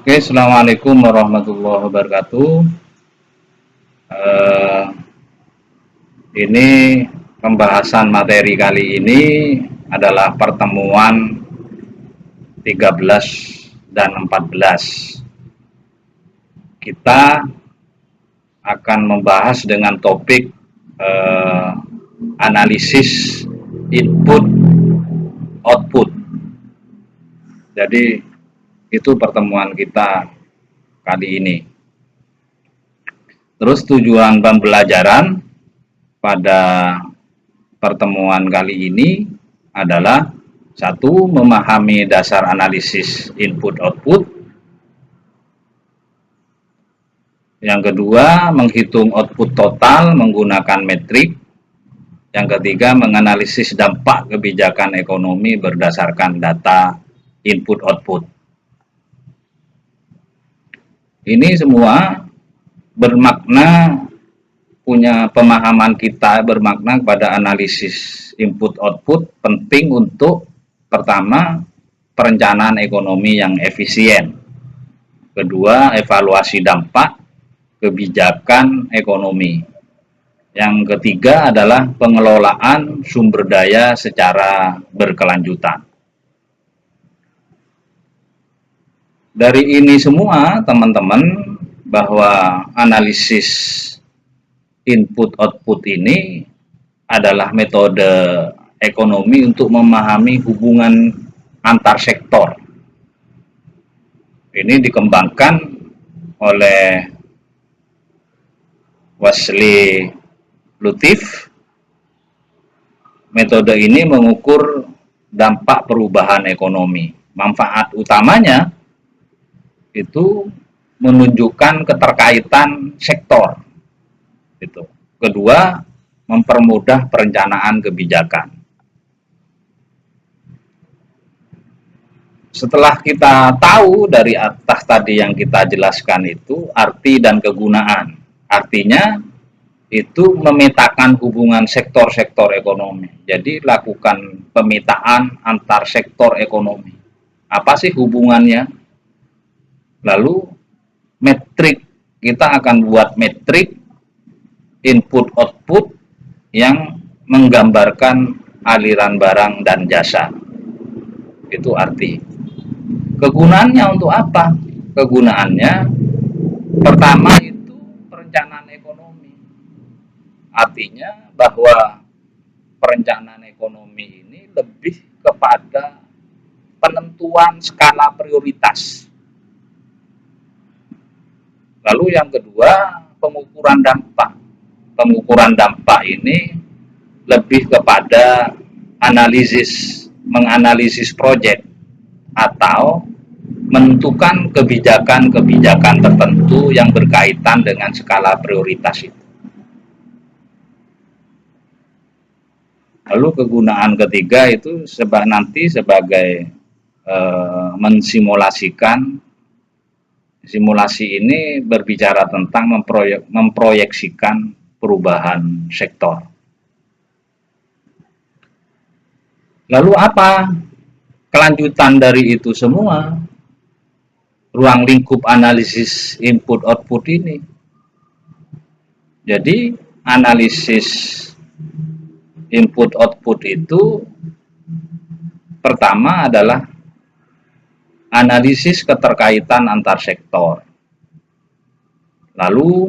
Oke, Assalamualaikum warahmatullahi wabarakatuh. Eh, ini pembahasan materi kali ini adalah pertemuan 13 dan 14. Kita akan membahas dengan topik eh, analisis input output. Jadi itu pertemuan kita kali ini. Terus tujuan pembelajaran pada pertemuan kali ini adalah satu, memahami dasar analisis input output. Yang kedua, menghitung output total menggunakan metrik. Yang ketiga, menganalisis dampak kebijakan ekonomi berdasarkan data input output. Ini semua bermakna, punya pemahaman kita bermakna kepada analisis input output penting untuk pertama, perencanaan ekonomi yang efisien. Kedua, evaluasi dampak kebijakan ekonomi. Yang ketiga adalah pengelolaan sumber daya secara berkelanjutan. Dari ini semua, teman-teman, bahwa analisis input output ini adalah metode ekonomi untuk memahami hubungan antar sektor. Ini dikembangkan oleh Wesley Lutif. Metode ini mengukur dampak perubahan ekonomi. Manfaat utamanya itu menunjukkan keterkaitan sektor. Itu. Kedua, mempermudah perencanaan kebijakan. Setelah kita tahu dari atas tadi yang kita jelaskan itu arti dan kegunaan. Artinya itu memetakan hubungan sektor-sektor ekonomi. Jadi lakukan pemetaan antar sektor ekonomi. Apa sih hubungannya? Lalu metrik, kita akan buat metrik input output yang menggambarkan aliran barang dan jasa. Itu arti. Kegunaannya untuk apa? Kegunaannya pertama itu perencanaan ekonomi. Artinya bahwa perencanaan ekonomi ini lebih kepada penentuan skala prioritas. Lalu yang kedua, pengukuran dampak. Pengukuran dampak ini lebih kepada menganalisis proyek atau menentukan kebijakan-kebijakan tertentu yang berkaitan dengan skala prioritas itu. Lalu kegunaan ketiga itu nanti sebagai mensimulasikan. Simulasi ini berbicara tentang memproyeksikan perubahan sektor. Lalu apa kelanjutan dari itu semua? Ruang lingkup analisis input output ini. Jadi analisis input output itu pertama adalah analisis keterkaitan antar sektor. Lalu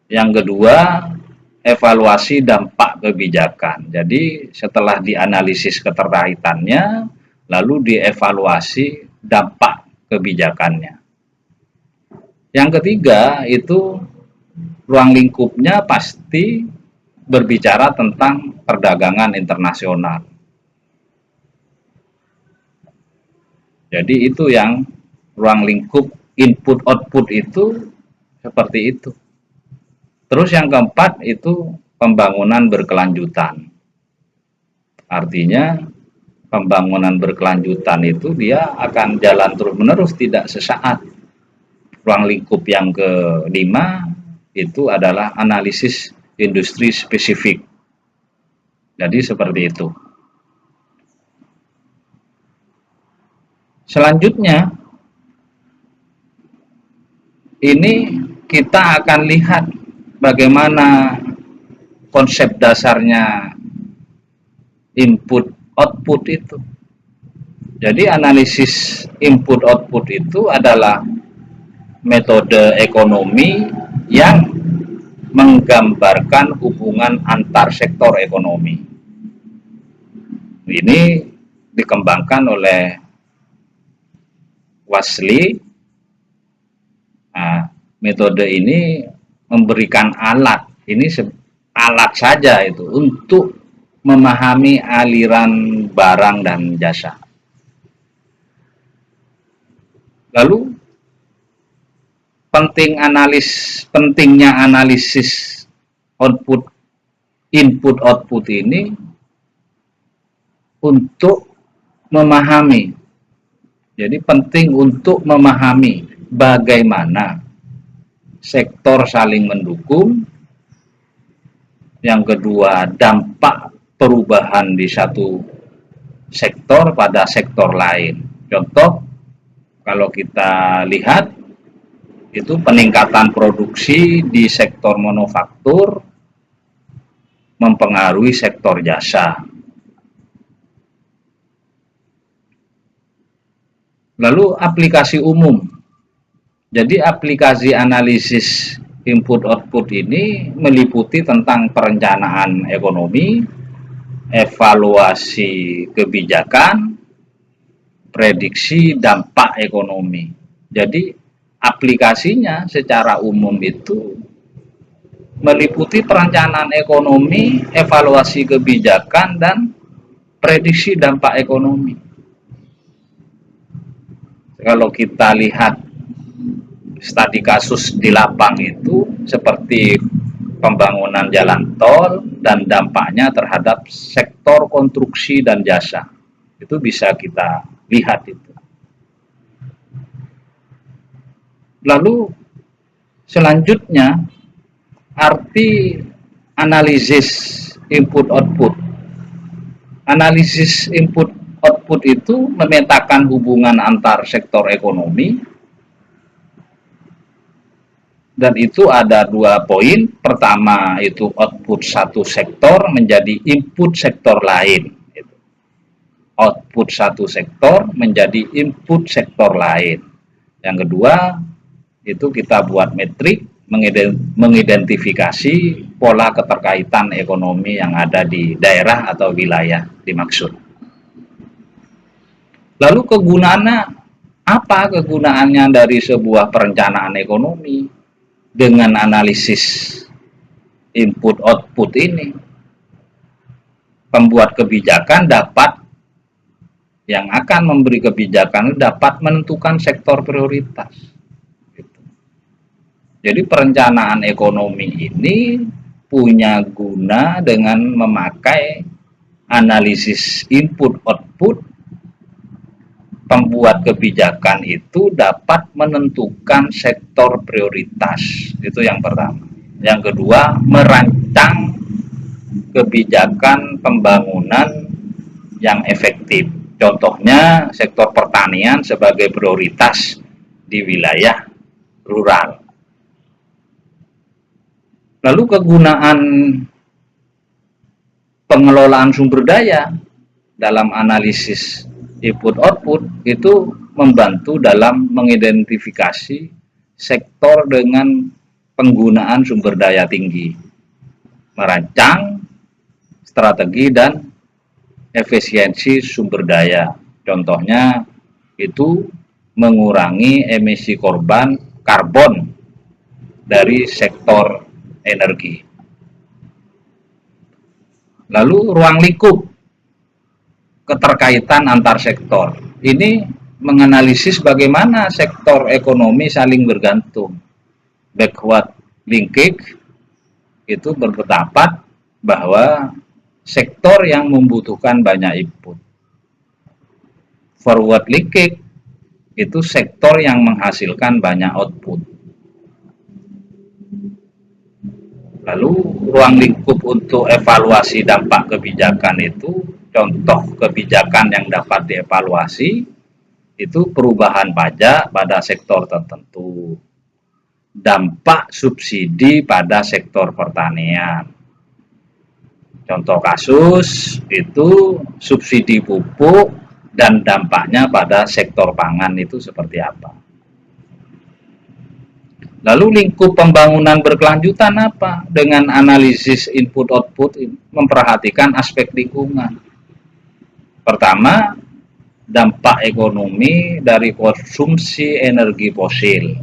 yang kedua, evaluasi dampak kebijakan. Jadi setelah dianalisis keterkaitannya, lalu dievaluasi dampak kebijakannya. Yang ketiga itu ruang lingkupnya pasti berbicara tentang perdagangan internasional. Jadi itu yang ruang lingkup input output itu seperti itu. Terus yang keempat itu pembangunan berkelanjutan. Artinya pembangunan berkelanjutan itu dia akan jalan terus-menerus, tidak sesaat. Ruang lingkup yang kelima itu adalah analisis industri spesifik. Jadi seperti itu. Selanjutnya ini kita akan lihat bagaimana konsep dasarnya input output itu. Jadi analisis input output itu adalah metode ekonomi yang menggambarkan hubungan antar sektor ekonomi. Ini dikembangkan oleh Wasley. Nah, metode ini memberikan alat, ini alat saja itu untuk memahami aliran barang dan jasa. Lalu pentingnya analisis output input output ini untuk memahami. Jadi penting untuk memahami bagaimana sektor saling mendukung. Yang kedua, dampak perubahan di satu sektor pada sektor lain. Contoh, kalau kita lihat itu peningkatan produksi di sektor manufaktur mempengaruhi sektor jasa. Lalu aplikasi umum. Jadi aplikasi analisis input output ini meliputi tentang perencanaan ekonomi, evaluasi kebijakan, prediksi dampak ekonomi. Jadi aplikasinya secara umum itu meliputi perencanaan ekonomi, evaluasi kebijakan, dan prediksi dampak ekonomi. Kalau kita lihat studi kasus di lapang itu seperti pembangunan jalan tol dan dampaknya terhadap sektor konstruksi dan jasa. Itu bisa kita lihat itu. Lalu selanjutnya arti analisis input output. Analisis input output itu memetakan hubungan antar sektor ekonomi, dan itu ada 2 poin. Pertama itu output satu sektor menjadi input sektor lain. Output satu sektor menjadi input sektor lain. Yang kedua itu kita buat metrik mengidentifikasi pola keterkaitan ekonomi yang ada di daerah atau wilayah dimaksud. Lalu kegunaannya apa? Kegunaannya dari sebuah perencanaan ekonomi dengan analisis input output ini, pembuat kebijakan yang akan memberi kebijakan dapat menentukan sektor prioritas. Jadi perencanaan ekonomi ini punya guna dengan memakai analisis input output. Pembuat kebijakan itu dapat menentukan sektor prioritas. Itu yang pertama. Yang kedua, merancang kebijakan pembangunan yang efektif. Contohnya sektor pertanian sebagai prioritas di wilayah rural. Lalu kegunaan pengelolaan sumber daya dalam analisis input output itu membantu dalam mengidentifikasi sektor dengan penggunaan sumber daya tinggi, merancang strategi dan efisiensi sumber daya. Contohnya itu mengurangi emisi karbon dari sektor energi. Lalu ruang lingkup keterkaitan antar sektor. Ini menganalisis bagaimana sektor ekonomi saling bergantung. Backward linkage itu berpendapat bahwa sektor yang membutuhkan banyak input. Forward linkage itu sektor yang menghasilkan banyak output. Lalu ruang lingkup untuk evaluasi dampak kebijakan itu, contoh kebijakan yang dapat dievaluasi itu perubahan pajak pada sektor tertentu, dampak subsidi pada sektor pertanian. Contoh kasus itu subsidi pupuk dan dampaknya pada sektor pangan itu seperti apa. Lalu lingkup pembangunan berkelanjutan apa? Dengan analisis input-output memperhatikan aspek lingkungan. Pertama, dampak ekonomi dari konsumsi energi fosil.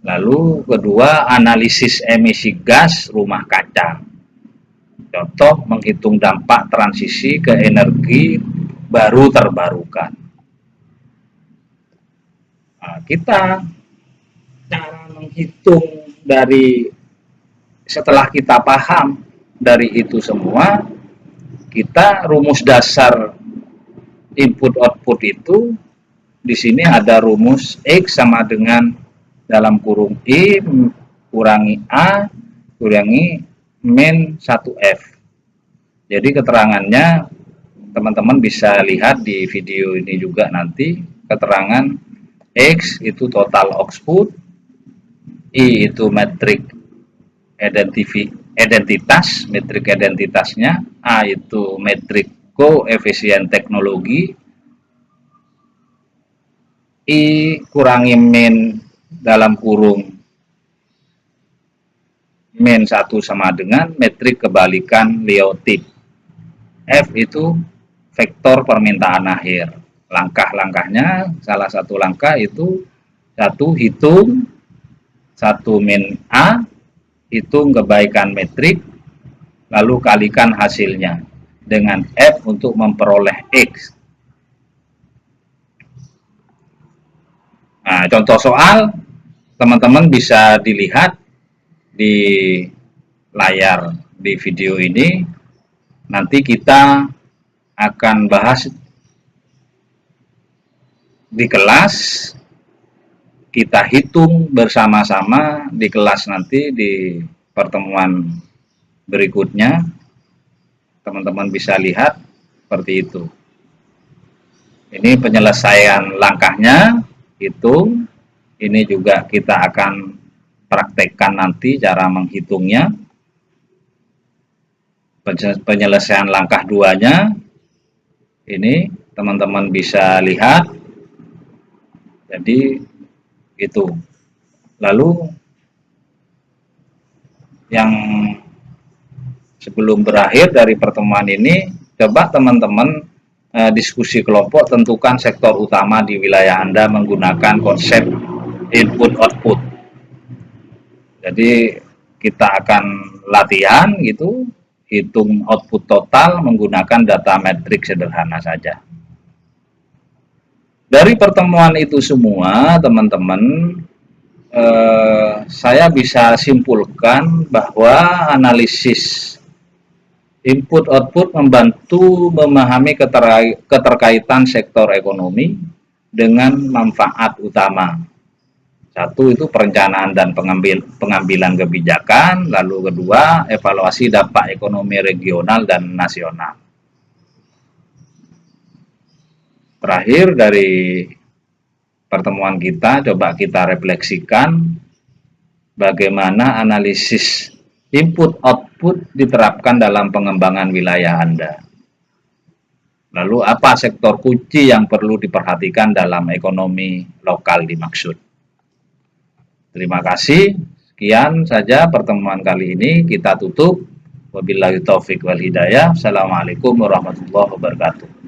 Lalu kedua, analisis emisi gas rumah kaca. Contoh, menghitung dampak transisi ke energi baru terbarukan. Nah, kita cara menghitung dari setelah kita paham dari itu semua, kita rumus dasar input output itu di sini ada rumus X sama dengan dalam kurung I kurangi A kurangi min 1F. Jadi keterangannya teman-teman bisa lihat di video ini juga nanti. Keterangan X itu total output, I itu metrik identitas, metrik identitasnya, A itu metrik koefisien teknologi, I kurangi min dalam kurung min 1 sama dengan metrik kebalikan Liotit. F itu vektor permintaan akhir. Langkah-langkahnya, salah satu langkah itu satu, hitung 1 min A, hitung kebaikan metrik, lalu kalikan hasilnya dengan F untuk memperoleh X. Nah, contoh soal teman-teman bisa dilihat di layar di video ini. Nanti kita akan bahas di kelas, kita hitung bersama-sama di kelas nanti di pertemuan berikutnya. Teman-teman bisa lihat seperti itu. Ini penyelesaian langkahnya, hitung. Ini juga kita akan praktekkan nanti cara menghitungnya. Penyelesaian langkah 2-nya ini teman-teman bisa lihat. Jadi itu. Lalu yang sebelum berakhir dari pertemuan ini, coba teman-teman diskusi kelompok, tentukan sektor utama di wilayah Anda menggunakan konsep input-output. Jadi kita akan latihan gitu, hitung output total menggunakan data metrik sederhana saja. Dari pertemuan itu semua, teman-teman, saya bisa simpulkan bahwa analisis input-output membantu memahami keterkaitan sektor ekonomi dengan manfaat utama. Satu itu perencanaan dan pengambilan kebijakan, lalu kedua evaluasi dampak ekonomi regional dan nasional. Terakhir dari pertemuan kita, coba kita refleksikan bagaimana analisis input-output diterapkan dalam pengembangan wilayah Anda. Lalu apa sektor kunci yang perlu diperhatikan dalam ekonomi lokal dimaksud. Terima kasih. Sekian saja pertemuan kali ini, kita tutup. Wabillahi taufik wal hidayah. Assalamualaikum warahmatullahi wabarakatuh.